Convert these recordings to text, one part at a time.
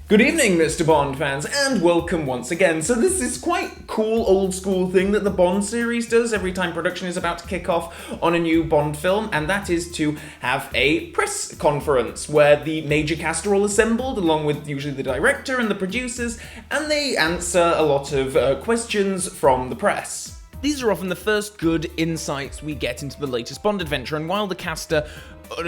Good evening, Mr. Bond fans, and welcome once again. So this is quite cool old school thing that the Bond series does every time production is about to kick off on a new Bond film, and that is to have a press conference where the major cast are all assembled, along with usually the director and the producers, and they answer a lot of questions from the press. These are often the first good insights we get into the latest Bond adventure, and while the cast are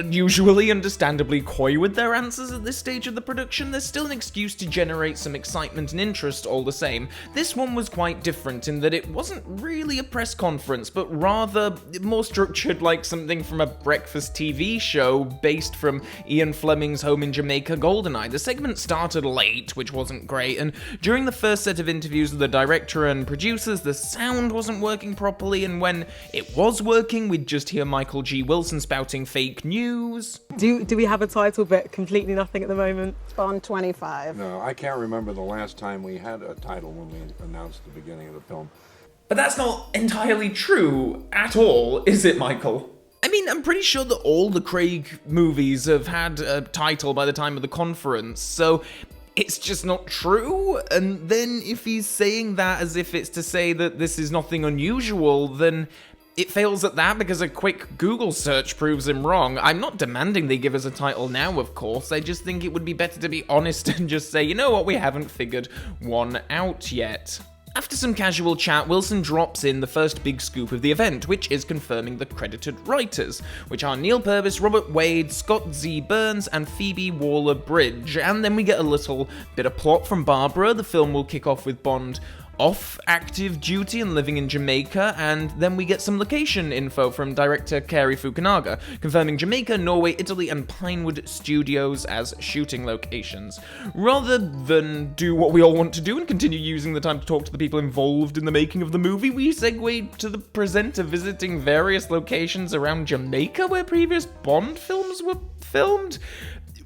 usually understandably coy with their answers at this stage of the production, there's still an excuse to generate some excitement and interest all the same. This one was quite different in that it wasn't really a press conference, but rather more structured like something from a breakfast TV show based from Ian Fleming's Home in Jamaica GoldenEye. The segment started late, which wasn't great, and during the first set of interviews with the director and producers, the sound wasn't working properly, and when it was working, we'd just hear Michael G. Wilson spouting fake news. Do we have a title but completely nothing at the moment? Bond 25. No, I can't remember the last time we had a title when we announced the beginning of the film. But that's not entirely true at all, is it, Michael? I mean, I'm pretty sure that all the Craig movies have had a title by the time of the conference, so it's just not true. And then if he's saying that as if it's to say that this is nothing unusual, then it fails at that because a quick Google search proves him wrong. I'm not demanding they give us a title now, of course. I just think it would be better to be honest and just say, you know what, we haven't figured one out yet. After some casual chat, Wilson drops in the first big scoop of the event, which is confirming the credited writers, which are Neil Purvis, Robert Wade, Scott Z. Burns, and Phoebe Waller-Bridge. And then we get a little bit of plot from Barbara. The film will kick off with Bond off active duty and living in Jamaica, and then we get some location info from director Cary Fukunaga, confirming Jamaica, Norway, Italy, and Pinewood Studios as shooting locations. Rather than do what we all want to do and continue using the time to talk to the people involved in the making of the movie, we segue to the presenter visiting various locations around Jamaica where previous Bond films were filmed,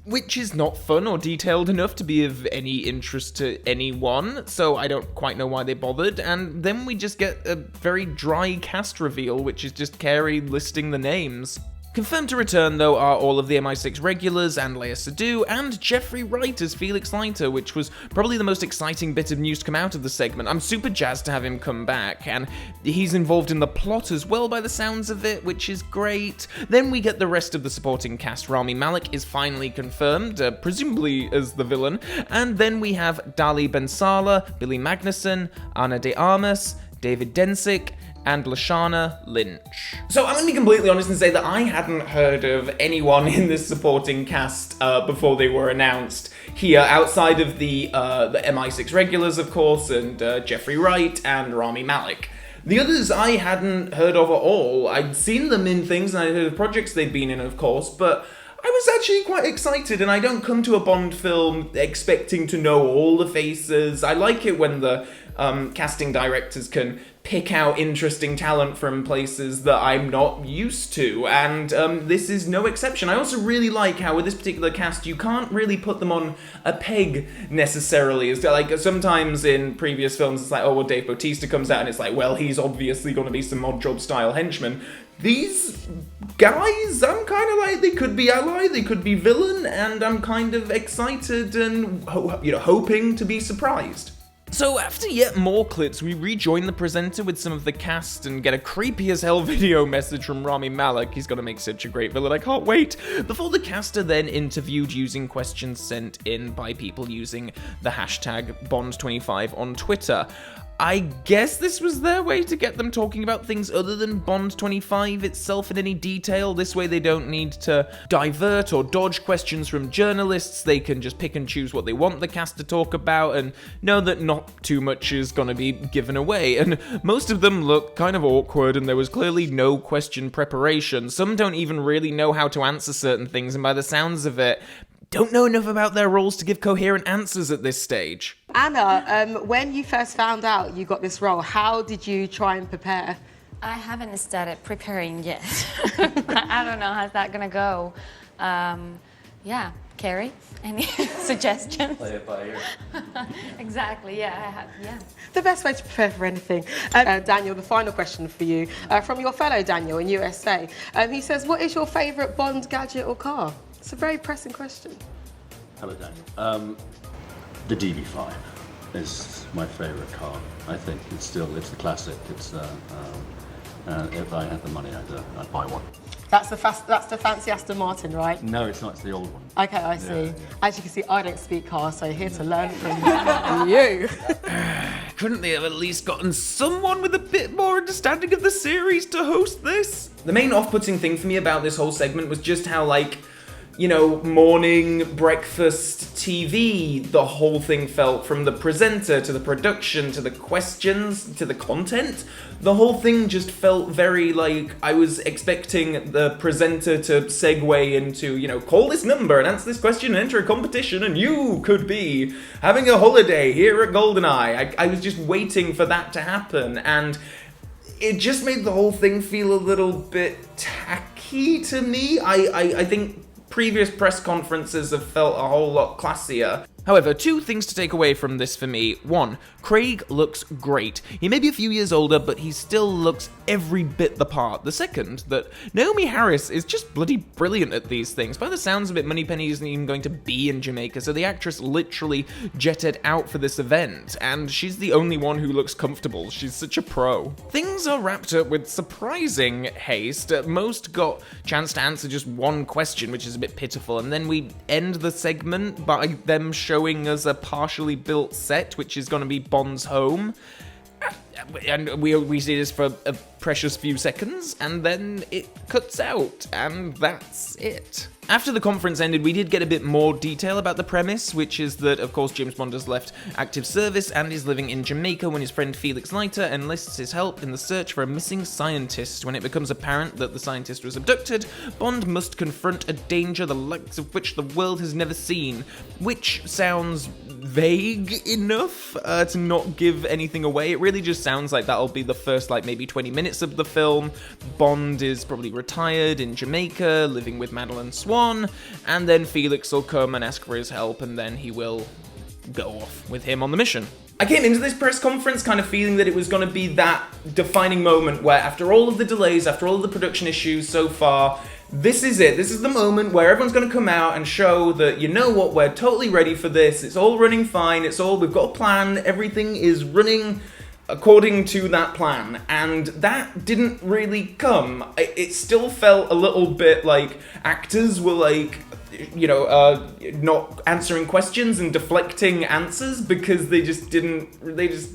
which is not fun or detailed enough to be of any interest to anyone, so I don't quite know why they bothered. And then we just get a very dry cast reveal, which is just Cary listing the names. Confirmed to return, though, are all of the MI6 regulars and Léa Seydoux, and Jeffrey Wright as Felix Leiter, which was probably the most exciting bit of news to come out of the segment. I'm super jazzed to have him come back, and he's involved in the plot as well by the sounds of it, which is great. Then we get the rest of the supporting cast. Rami Malek is finally confirmed, presumably as the villain, and then we have Dali Bensala, Billy Magnussen, Ana de Armas, David Densick, and Lashana Lynch. So I'm going to be completely honest and say that I hadn't heard of anyone in this supporting cast before they were announced here, outside of the MI6 regulars, of course, and Jeffrey Wright and Rami Malek. The others I hadn't heard of at all. I'd seen them in things and I'd heard of projects they'd been in, of course, but I was actually quite excited, and I don't come to a Bond film expecting to know all the faces. I like it when the casting directors can pick out interesting talent from places that I'm not used to, and this is no exception. I also really like how with this particular cast, you can't really put them on a peg necessarily. It's like sometimes in previous films, it's like, oh, well, Dave Bautista comes out and it's like, well, he's obviously going to be some Odd Job style henchman. These guys, I'm kind of like, they could be ally, they could be villain, and I'm kind of excited and hoping to be surprised. So after yet more clips, we rejoin the presenter with some of the cast and get a creepy as hell video message from Rami Malek. He's gonna make such a great villain, I can't wait. Before the cast are then interviewed using questions sent in by people using the hashtag Bond25 on Twitter. I guess this was their way to get them talking about things other than Bond 25 itself in any detail. This way they don't need to divert or dodge questions from journalists. They can just pick and choose what they want the cast to talk about and know that not too much is going to be given away. And most of them look kind of awkward, and there was clearly no question preparation. Some don't even really know how to answer certain things, and by the sounds of it, don't know enough about their roles to give coherent answers at this stage. Anna, when you first found out you got this role, how did you try and prepare? I haven't started preparing yet. I don't know how's that gonna go. Yeah, Cary, any suggestions? Play it by ear. Exactly, yeah. The best way to prepare for anything. Daniel, the final question for you, from your fellow Daniel in USA. He says, what is your favourite Bond gadget or car? It's a very pressing question. Hello, Daniel. The DB5 is my favourite car. I think it's the classic. It's if I had the money, I'd buy one. That's the fancy Aston Martin, right? No, it's not. It's the old one. Okay, I see. Yeah, yeah. As you can see, I don't speak cars, so here to learn from you. Couldn't they have at least gotten someone with a bit more understanding of the series to host this? The main off-putting thing for me about this whole segment was just how, like, you know, morning breakfast TV, the whole thing felt, from the presenter to the production to the questions to the content. The whole thing just felt very like I was expecting the presenter to segue into, you know, call this number and answer this question and enter a competition and you could be having a holiday here at GoldenEye. I was just waiting for that to happen, and it just made the whole thing feel a little bit tacky to me. I think previous press conferences have felt a whole lot classier. However, two things to take away from this for me. One, Craig looks great. He may be a few years older, but he still looks every bit the part. The second, that Naomi Harris is just bloody brilliant at these things. By the sounds of it, Moneypenny isn't even going to be in Jamaica, so the actress literally jetted out for this event, and she's the only one who looks comfortable. She's such a pro. Things are wrapped up with surprising haste. Most got a chance to answer just one question, which is a bit pitiful, and then we end the segment by them showing us a partially built set, which is going to be Bond's home. And we see this for a precious few seconds, and then it cuts out, and that's it. After the conference ended, we did get a bit more detail about the premise, which is that, of course, James Bond has left active service and is living in Jamaica when his friend Felix Leiter enlists his help in the search for a missing scientist. When it becomes apparent that the scientist was abducted, Bond must confront a danger the likes of which the world has never seen, which sounds vague enough to not give anything away. It really just sounds like that'll be the first, like, maybe 20 minutes of the film. Bond is probably retired in Jamaica, living with Madeline Swan, and then Felix will come and ask for his help, and then he will go off with him on the mission. I came into this press conference kind of feeling that it was going to be that defining moment where, after all of the delays, after all of the production issues so far, this is it. This is the moment where everyone's going to come out and show that, you know what, we're totally ready for this. It's all running fine. We've got a plan. Everything is running according to that plan. And that didn't really come. It still felt a little bit like actors were like, you know, not answering questions and deflecting answers because they just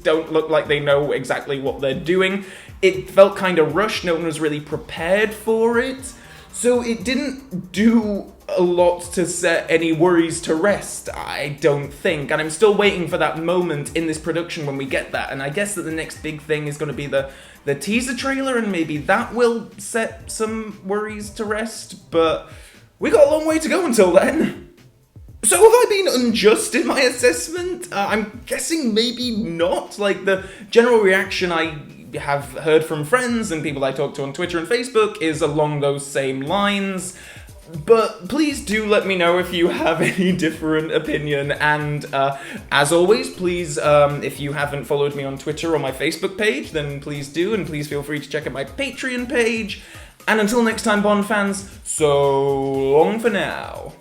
don't look like they know exactly what they're doing. It felt kind of rushed. No one was really prepared for it. So it didn't do a lot to set any worries to rest, I don't think. And I'm still waiting for that moment in this production when we get that. And I guess that the next big thing is going to be the teaser trailer, and maybe that will set some worries to rest. But we got a long way to go until then. So have I been unjust in my assessment? I'm guessing maybe not. Like, the general reaction I have heard from friends and people I talk to on Twitter and Facebook is along those same lines. But please do let me know if you have any different opinion, and as always, please, if you haven't followed me on Twitter or my Facebook page, then please do, and please feel free to check out my Patreon page. And until next time, Bond fans, so long for now.